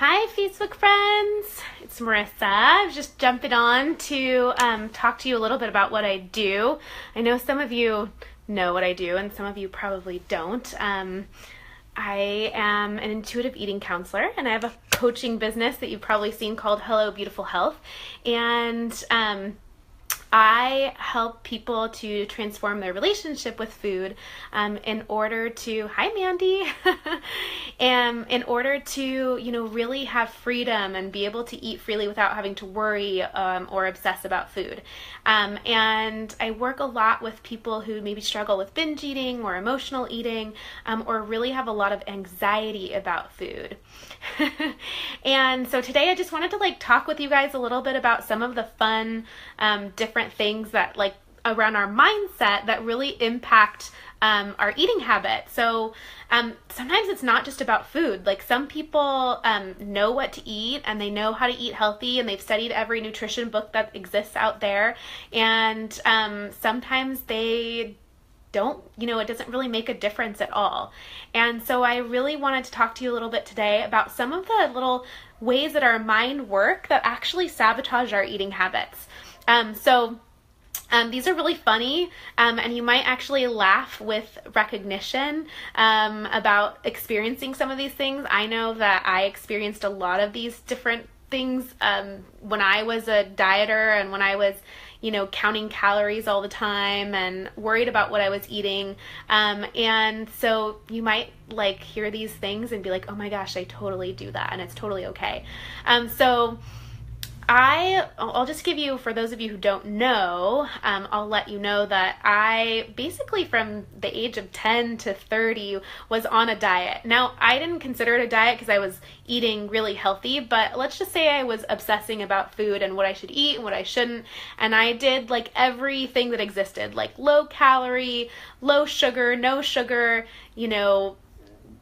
Hi, Facebook friends. It's Marissa. I was just jumping on to talk to you a little bit about what I do. I know some of you know what I do, and some of you probably don't. I am an intuitive eating counselor, and I have a coaching business that you've probably seen called Hello Beautiful Health. And I help people to transform their relationship with food in order to, hi Mandy, in order to, really have freedom and be able to eat freely without having to worry or obsess about food. And I work a lot with people who maybe struggle with binge eating or emotional eating or really have a lot of anxiety about food. And so today I just wanted to talk with you guys a little bit about some of the fun, different things that around our mindset that really impact our eating habits. So sometimes it's not just about food. Some people know what to eat and they know how to eat healthy and they've studied every nutrition book that exists out there. And sometimes they don't, it doesn't really make a difference at all. And so I really wanted to talk to you a little bit today about some of the little ways that our mind work that actually sabotage our eating habits. These are really funny, and you might actually laugh with recognition about experiencing some of these things. I know that I experienced a lot of these different things when I was a dieter and when I was counting calories all the time and worried about what I was eating. And so you might hear these things and be like, oh my gosh, I totally do that. And it's totally okay. I'll just give you, for those of you who don't know, I'll let you know that I basically from the age of 10 to 30 was on a diet. Now, I didn't consider it a diet because I was eating really healthy, but let's just say I was obsessing about food and what I should eat and what I shouldn't. And I did everything that existed, low calorie, low sugar, no sugar,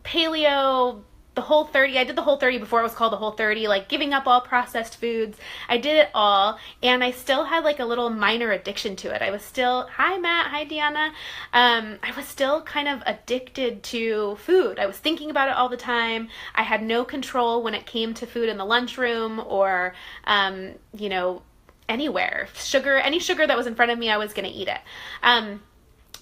paleo, the Whole30. I did the Whole30 before it was called the Whole30, giving up all processed foods. I did it all, and I still had a little minor addiction to it. I was still, hi Matt, hi Deanna. I was still kind of addicted to food. I was thinking about it all the time. I had no control when it came to food in the lunchroom or, anywhere. Any sugar that was in front of me, I was going to eat it.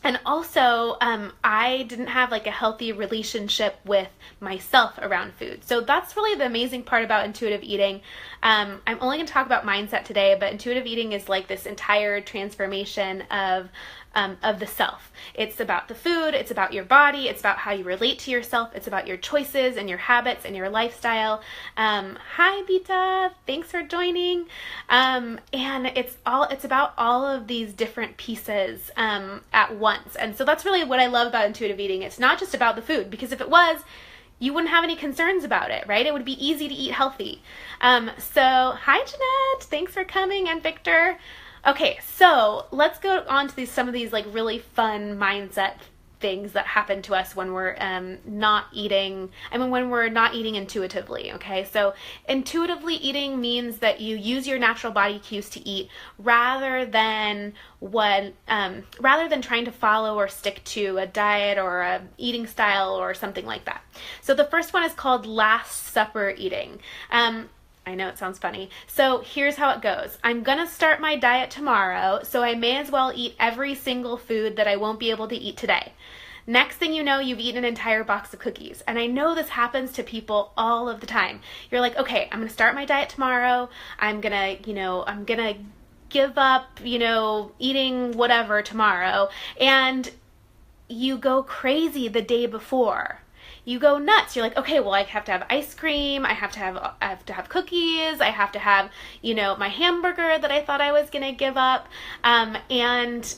And also, I didn't have a healthy relationship with myself around food. So that's really the amazing part about intuitive eating. I'm only going to talk about mindset today, but intuitive eating is this entire transformation of the self. It's about the food, it's about your body, it's about how you relate to yourself, it's about your choices and your habits and your lifestyle. Hi Beta, thanks for joining. And it's about all of these different pieces at once. And so that's really what I love about intuitive eating. It's not just about the food, because if it was, you wouldn't have any concerns about it, right? It would be easy to eat healthy. So hi Jeanette, thanks for coming, and Victor. Okay, so let's go on to some of these really fun mindset things that happen to us when we're not eating. When we're not eating intuitively. Okay, so intuitively eating means that you use your natural body cues to eat rather than trying to follow or stick to a diet or a eating style or something like that. So the first one is called Last Supper eating. I know it sounds funny. So here's how it goes. I'm going to start my diet tomorrow, so I may as well eat every single food that I won't be able to eat today. Next thing you know, you've eaten an entire box of cookies. And I know this happens to people all of the time. You're like, okay, I'm going to start my diet tomorrow. I'm going to give up, eating whatever tomorrow. And you go crazy the day before. You go nuts. You're like, okay, well, I have to have ice cream. I have to have cookies. I have to have, my hamburger that I thought I was going to give up. And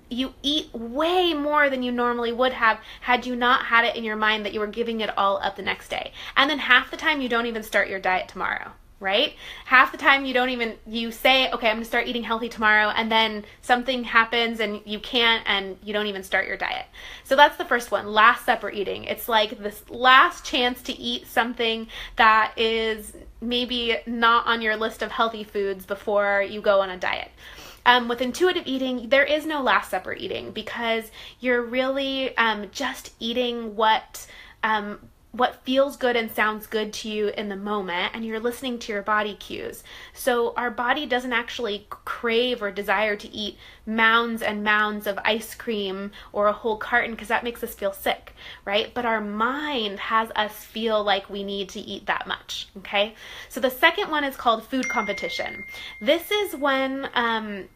you eat way more than you normally would have had you not had it in your mind that you were giving it all up the next day. And then half the time you don't even start your diet tomorrow. Right? Half the time you say, okay, I'm going to start eating healthy tomorrow, and then something happens and you can't, and you don't even start your diet. So that's the first one, last supper eating. It's this last chance to eat something that is maybe not on your list of healthy foods before you go on a diet. With intuitive eating, there is no last supper eating because you're really just eating what what feels good and sounds good to you in the moment, and you're listening to your body cues. So our body doesn't actually crave or desire to eat mounds and mounds of ice cream or a whole carton, because that makes us feel sick, right? But our mind has us feel like we need to eat that much, okay? So the second one is called food competition. This is when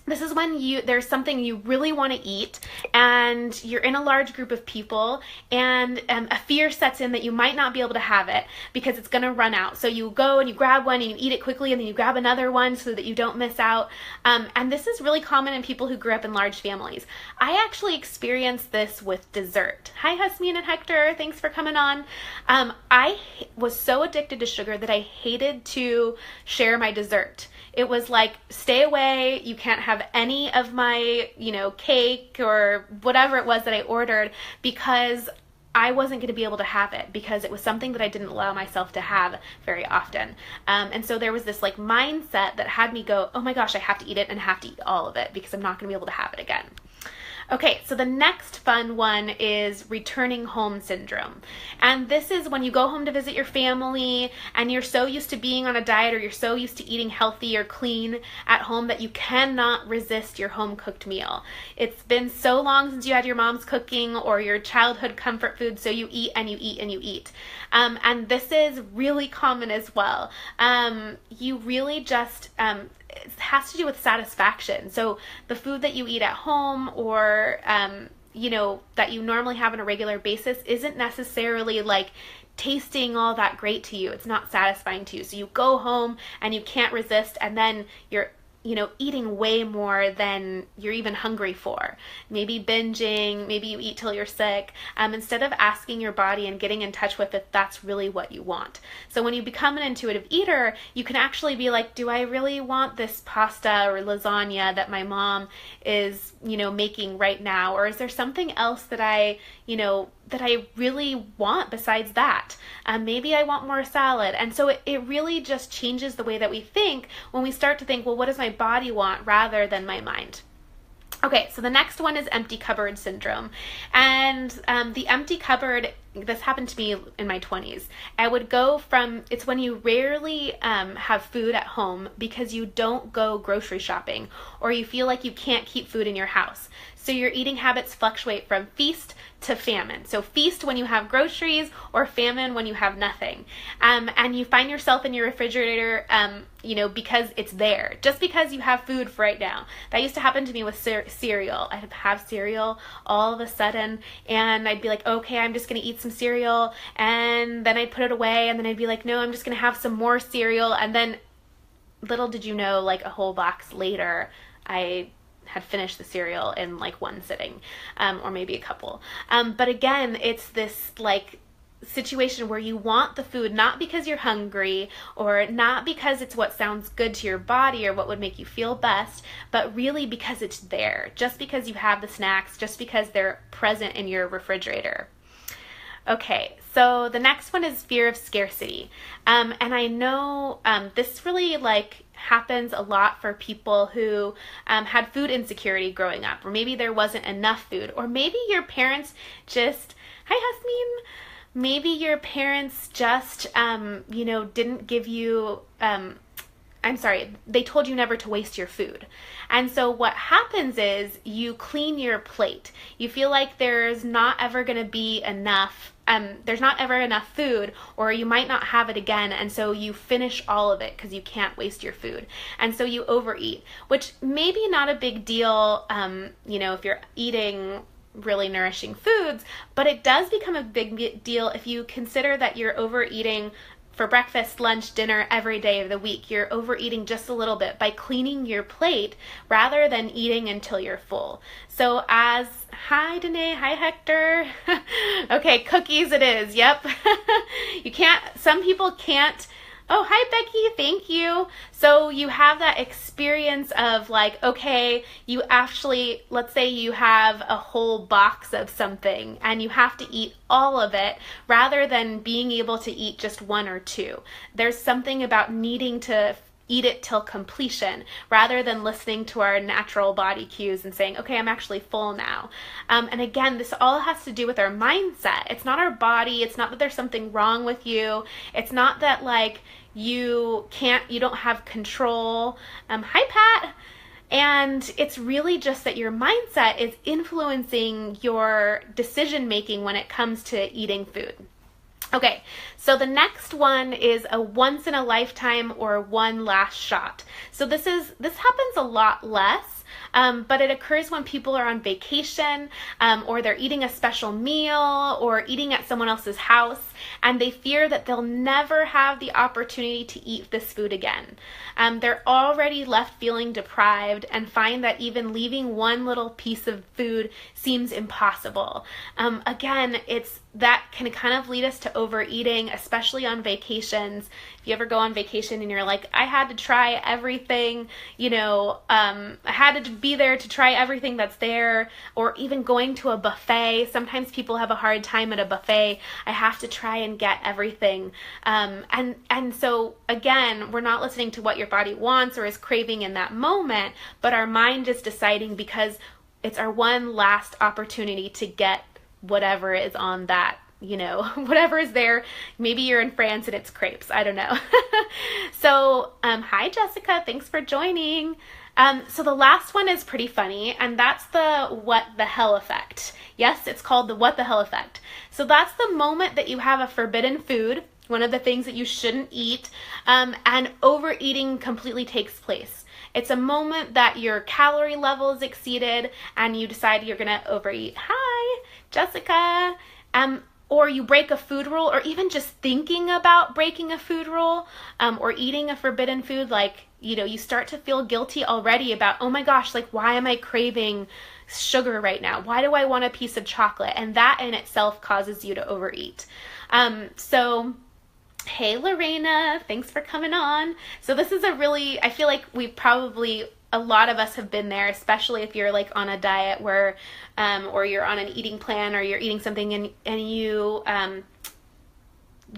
there's something you really want to eat, and you're in a large group of people, and a fear sets in that you might not be able to have it because it's going to run out. So you go and you grab one and you eat it quickly, and then you grab another one so that you don't miss out. And this is really common in people who grew up in large families. I actually experienced this with dessert. Hi, Hasmine and Hector. Thanks for coming on. I was so addicted to sugar that I hated to share my dessert. It was like, stay away, you can't have any of my, cake or whatever it was that I ordered, because I wasn't going to be able to have it, because it was something that I didn't allow myself to have very often. And so there was this like mindset that had me go, oh my gosh, I have to eat it and have to eat all of it because I'm not going to be able to have it again. Okay, so the next fun one is returning home syndrome. And this is when you go home to visit your family and you're so used to being on a diet, or you're so used to eating healthy or clean at home that you cannot resist your home cooked meal. It's been so long since you had your mom's cooking or your childhood comfort food, so you eat and you eat and you eat. And this is really common as well. You really just... it has to do with satisfaction. So the food that you eat at home, or that you normally have on a regular basis, isn't necessarily like tasting all that great to you. It's not satisfying to you. So you go home and you can't resist, and then you're eating way more than you're even hungry for. Maybe binging, maybe you eat till you're sick, instead of asking your body and getting in touch with if that's really what you want. So when you become an intuitive eater, you can actually be like, do I really want this pasta or lasagna that my mom is, making right now? Or is there something else that I really want besides that? Maybe I want more salad. And so it really just changes the way that we think when we start to think, well, what does my body want rather than my mind? Okay, so the next one is empty cupboard syndrome. And the empty cupboard, this happened to me in my 20s. I would go from, it's when you rarely have food at home because you don't go grocery shopping, or you feel like you can't keep food in your house. So your eating habits fluctuate from feast to famine. So feast when you have groceries, or famine when you have nothing. And you find yourself in your refrigerator, because it's there, just because you have food for right now. That used to happen to me with cereal. I'd have cereal all of a sudden, and I'd be like, okay, I'm just going to eat some cereal, and then I'd put it away, and then I'd be like, no, I'm just going to have some more cereal, and then little did you know, like a whole box later, I had finished the cereal in like one sitting, or maybe a couple. But again, it's this like situation where you want the food not because you're hungry, or not because it's what sounds good to your body or what would make you feel best, but really because it's there, just because you have the snacks, just because they're present in your refrigerator. Okay, so the next one is fear of scarcity. And I know this really happens a lot for people who had food insecurity growing up, or maybe there wasn't enough food, or maybe your parents just, hi Hasmine, maybe your parents just, didn't give you, they told you never to waste your food. And so what happens is you clean your plate. You feel like there's not ever going to be enough, there's not ever enough food, or you might not have it again, and so you finish all of it because you can't waste your food. And so you overeat, which maybe not a big deal, if you're eating really nourishing foods, but it does become a big deal if you consider that you're overeating for breakfast, lunch, dinner, every day of the week. You're overeating just a little bit by cleaning your plate rather than eating until you're full. So hi Danae, hi Hector. Okay, cookies it is, yep. Some people can't. Oh, hi Becky, thank you. So you have that experience of okay, you actually, let's say you have a whole box of something and you have to eat all of it rather than being able to eat just one or two. There's something about needing to eat it till completion rather than listening to our natural body cues and saying, okay, I'm actually full now. And again, this all has to do with our mindset. It's not our body. It's not that there's something wrong with you. It's not that like you don't have control. Hi, Pat. And it's really just that your mindset is influencing your decision making when it comes to eating food. Okay, so the next one is a once in a lifetime or one last shot. So this happens a lot less, but it occurs when people are on vacation, or they're eating a special meal or eating at someone else's house, and they fear that they'll never have the opportunity to eat this food again. They're already left feeling deprived and find that even leaving one little piece of food seems impossible. Again, that can kind of lead us to overeating, especially on vacations. If you ever go on vacation and you're like, I had to try everything, I had to be there to try everything that's there, or even going to a buffet. Sometimes people have a hard time at a buffet. I have to try and get everything. And so again, we're not listening to what your body wants or is craving in that moment, but our mind is deciding because it's our one last opportunity to get whatever is on that, whatever is there. Maybe you're in France and it's crepes. I don't know. So, hi, Jessica. Thanks for joining. So the last one is pretty funny, and that's the what the hell effect. Yes, it's called the what the hell effect. So that's the moment that you have a forbidden food, one of the things that you shouldn't eat, and overeating completely takes place. It's a moment that your calorie level is exceeded and you decide you're going to overeat. Hi, Jessica. Or you break a food rule, or even just thinking about breaking a food rule, or eating a forbidden food, you start to feel guilty already about, oh my gosh, why am I craving sugar right now? Why do I want a piece of chocolate? And that in itself causes you to overeat. Hey, Lorena, thanks for coming on. So this is I feel like a lot of us have been there, especially if you're on a diet where, or you're on an eating plan, or you're eating something and you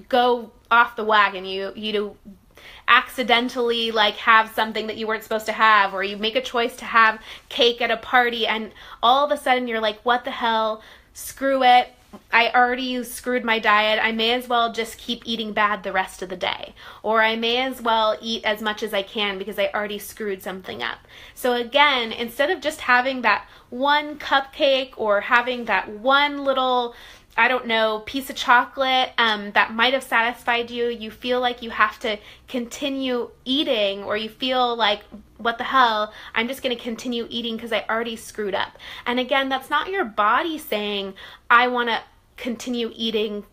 go off the wagon, you accidentally have something that you weren't supposed to have, or you make a choice to have cake at a party, and all of a sudden you're like, what the hell, screw it. I already screwed my diet. I may as well just keep eating bad the rest of the day. Or I may as well eat as much as I can because I already screwed something up. So again, instead of just having that one cupcake or having that one little, piece of chocolate that might have satisfied you, you feel like you have to continue eating, or you feel like, what the hell, I'm just going to continue eating because I already screwed up. And again, that's not your body saying, I want to continue eating,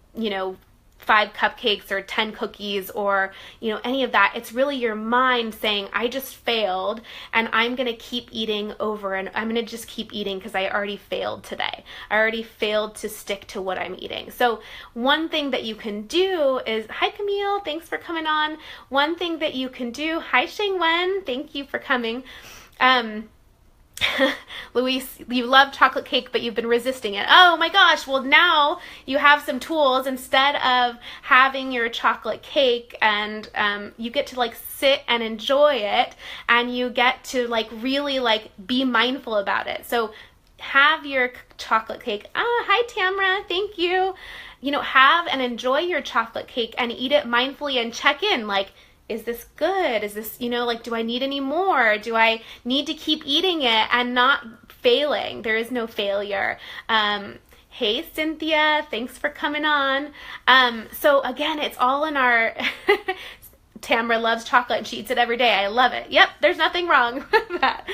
5 cupcakes or 10 cookies or, any of that. It's really your mind saying, I just failed and I'm going to keep eating over, and I'm going to just keep eating because I already failed today. I already failed to stick to what I'm eating. So one thing that you can do is, hi Camille, thanks for coming on. One thing that you can do, hi Sheng Wen, thank you for coming. Luis, you love chocolate cake, but you've been resisting it. Oh my gosh. Well, now you have some tools. Instead of having your chocolate cake and you get to sit and enjoy it, and you get to really be mindful about it. So have your chocolate cake. Hi Tamra. Thank you. Have and enjoy your chocolate cake and eat it mindfully and check in. Is this good? Is this, do I need any more? Do I need to keep eating it and not failing? There is no failure. Hey, Cynthia, thanks for coming on. So again, it's all in our, Tamra loves chocolate and she eats it every day. I love it. Yep, there's nothing wrong with that.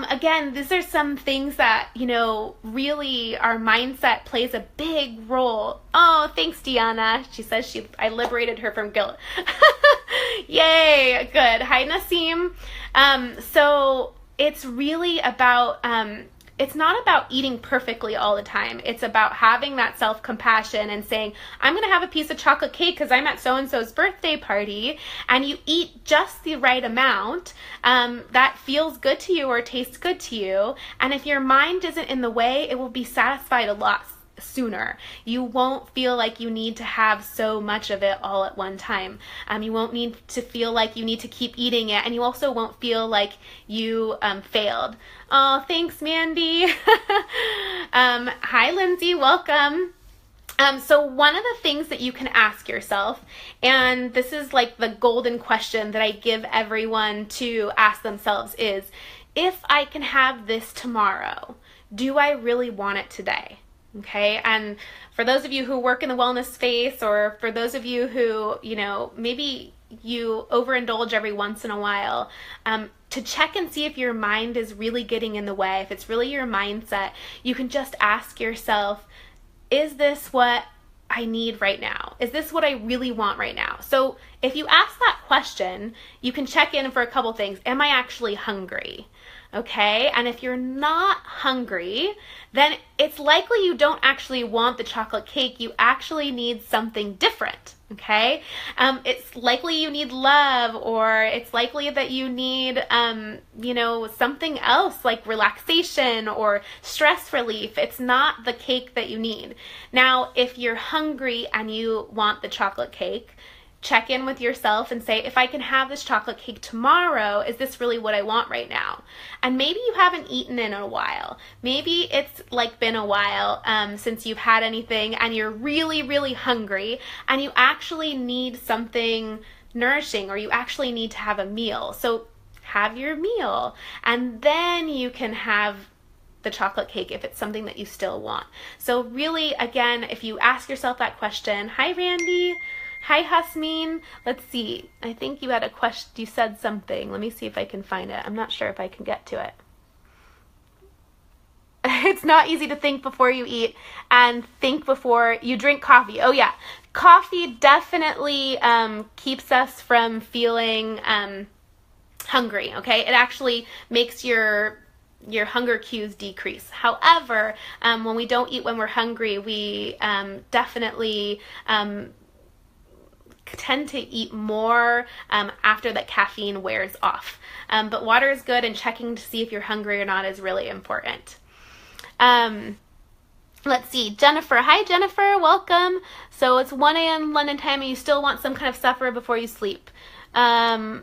Again, these are some things that, really our mindset plays a big role. Oh, thanks, Deanna. She says I liberated her from guilt. Yay, good. Hi, Nasim. So it's really about, it's not about eating perfectly all the time. It's about having that self-compassion and saying, I'm going to have a piece of chocolate cake because I'm at so-and-so's birthday party, and you eat just the right amount that feels good to you or tastes good to you. And if your mind isn't in the way, it will be satisfied a lot sooner. You won't feel like you need to have so much of it all at one time. You won't need to feel like you need to keep eating it, and you also won't feel like you failed. Oh, thanks, Mandy. Hi, Lindsay. Welcome. So one of the things that you can ask yourself, and this is like the golden question that I give everyone to ask themselves, is, if I can have this tomorrow, do I really want it today? Okay, and for those of you who work in the wellness space, or for those of you who, maybe you overindulge every once in a while, to check and see if your mind is really getting in the way, if it's really your mindset, you can just ask yourself, is this what I need right now? Is this what I really want right now? So if you ask that question, you can check in for a couple things. Am I actually hungry? Okay, and if you're not hungry, then it's likely you don't actually want the chocolate cake. You actually need something different. Okay, it's likely you need love, or it's likely that you need, something else like relaxation or stress relief. It's not the cake that you need. Now, if you're hungry and you want the chocolate cake, check in with yourself and say, if I can have this chocolate cake tomorrow, is this really what I want right now? And maybe you haven't eaten in a while. Maybe it's like been a while since you've had anything, and you're really, really hungry, and you actually need something nourishing, or you actually need to have a meal. So have your meal, and then you can have the chocolate cake if it's something that you still want. So really, again, if you ask yourself that question, hi, Randy. Hi, Hasmin. Let's see. I think you had a question. You said something. Let me see if I can find it. I'm not sure if I can get to it. It's not easy to think before you eat and think before you drink coffee. Oh, yeah. Coffee definitely keeps us from feeling hungry, okay? It actually makes your hunger cues decrease. However, when we don't eat when we're hungry, we definitely tend to eat more after that caffeine wears off. But water is good, and checking to see if you're hungry or not is really important. Let's see, Jennifer. Hi, Jennifer. Welcome. So it's 1 a.m. London time, and you still want some kind of supper before you sleep. Okay,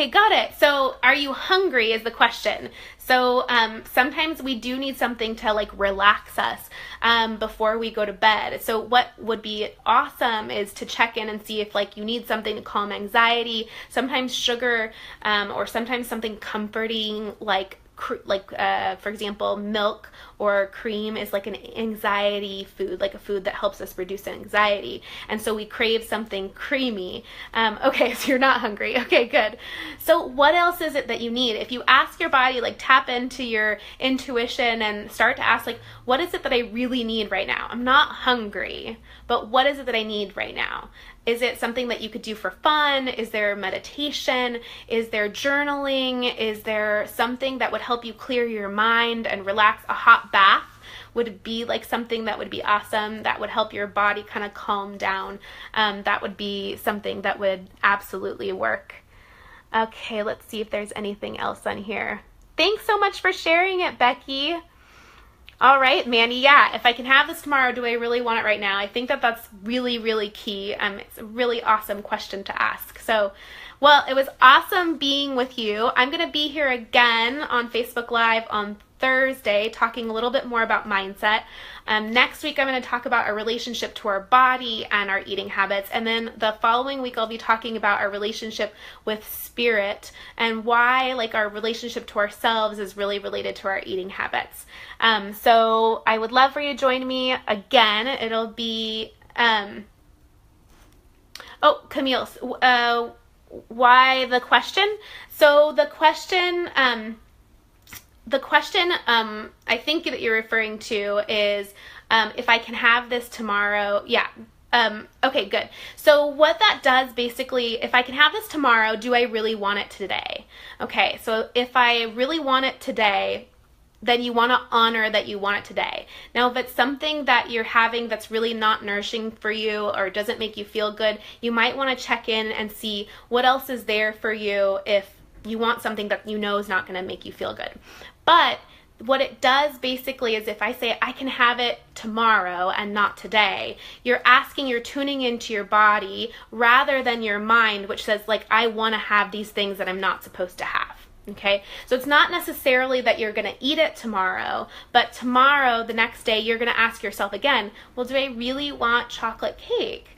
got it. So are you hungry is the question. So sometimes we do need something to like relax us before we go to bed. So what would be awesome is to check in and see if like you need something to calm anxiety. Sometimes sugar or sometimes something comforting like for example, milk or cream is like an anxiety food, like a food that helps us reduce anxiety. And so we crave something creamy. Okay, so you're not hungry. Okay, good. So what else is it that you need? If you ask your body, like tap into your intuition and start to ask, like, what is it that I really need right now? I'm not hungry, but what is it that I need right now? Is it something that you could do for fun? Is there meditation? Is there journaling? Is there something that would help you clear your mind and relax? A hot bath would be like something that would be awesome, that would help your body kind of calm down. That would be something that would absolutely work. Okay, let's see if there's anything else on here. Thanks so much for sharing it, Becky. All right, Mandy, yeah, if I can have this tomorrow, do I really want it right now? I think that that's really, really key. It's a really awesome question to ask. So, well, it was awesome being with you. I'm going to be here again on Facebook Live on Thursday talking a little bit more about mindset. Next week, I'm going to talk about our relationship to our body and our eating habits. And then the following week, I'll be talking about our relationship with spirit and why like our relationship to ourselves is really related to our eating habits. So I would love for you to join me again. It'll be, Camille, why the question? So the question, I think that you're referring to is if I can have this tomorrow. Yeah. Okay, good. So what that does basically, if I can have this tomorrow, do I really want it today? Okay, so if I really want it today, then you want to honor that you want it today. Now, if it's something that you're having that's really not nourishing for you or doesn't make you feel good, you might want to check in and see what else is there for you if you want something that you know is not going to make you feel good. But what it does basically is if I say I can have it tomorrow and not today, you're tuning into your body rather than your mind, which says like, I want to have these things that I'm not supposed to have. Okay, so it's not necessarily that you're going to eat it tomorrow, but tomorrow, the next day, you're going to ask yourself again, well, do I really want chocolate cake?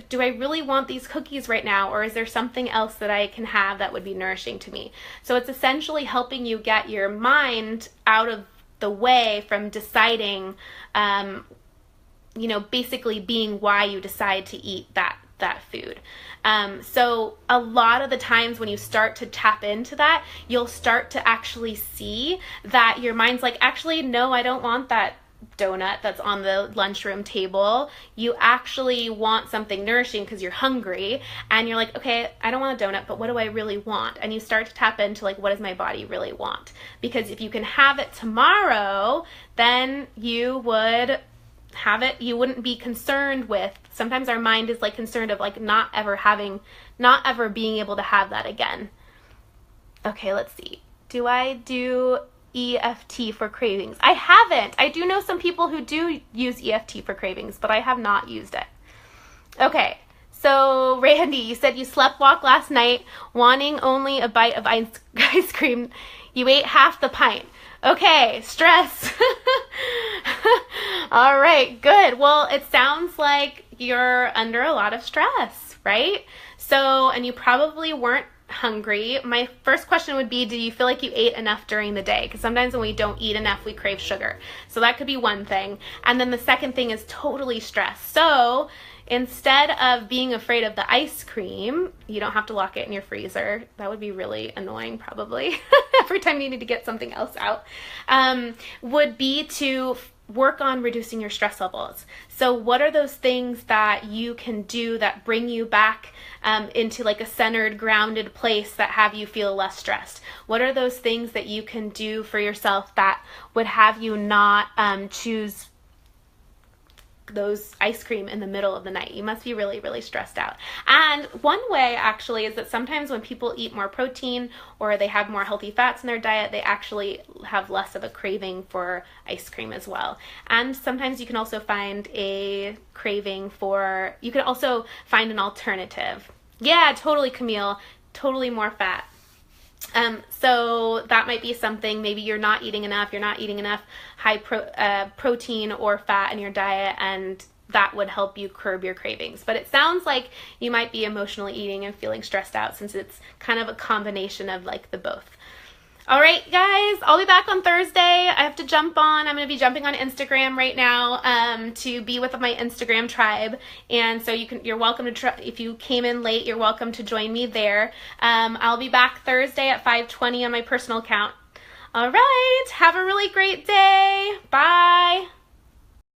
Do I really want these cookies right now, or is there something else that I can have that would be nourishing to me? So it's essentially helping you get your mind out of the way from deciding, basically being why you decide to eat that food. So a lot of the times when you start to tap into that, you'll start to actually see that your mind's like, actually, no, I don't want that donut that's on the lunchroom table. You actually want something nourishing because you're hungry, and you're like, okay, I don't want a donut, but what do I really want? And you start to tap into like, what does my body really want? Because if you can have it tomorrow, then you would have it, you wouldn't be concerned with, sometimes our mind is like concerned of like not ever being able to have that again. Okay, let's see. Do I do EFT for cravings? I haven't. I do know some people who do use EFT for cravings, but I have not used it. Okay, so Randy, you said you sleptwalked last night wanting only a bite of ice cream. You ate half the pint. Okay, stress. All right, good. Well, it sounds like you're under a lot of stress, right? So, and you probably weren't hungry. My first question would be, do you feel like you ate enough during the day? Because sometimes when we don't eat enough, we crave sugar. So that could be one thing. And then the second thing is totally stress. So instead of being afraid of the ice cream, you don't have to lock it in your freezer. That would be really annoying probably every time you need to get something else out, would be to work on reducing your stress levels. So what are those things that you can do that bring you back into like a centered, grounded place that have you feel less stressed? What are those things that you can do for yourself that would have you not choose those ice cream in the middle of the night? You must be really, really stressed out. And one way actually is that sometimes when people eat more protein or they have more healthy fats in their diet, they actually have less of a craving for ice cream as well. And sometimes you can also find you can also find an alternative. Yeah, totally, Camille. Totally more fat. So that might be something. Maybe you're not eating enough high protein or fat in your diet, and that would help you curb your cravings. But it sounds like you might be emotionally eating and feeling stressed out, since it's kind of a combination of like the both. All right, guys, I'll be back on Thursday. I have to jump on. I'm going to be jumping on Instagram right now to be with my Instagram tribe. And so you're welcome to if you came in late, you're welcome to join me there. I'll be back Thursday at 5:20 on my personal account. All right, have a really great day. Bye.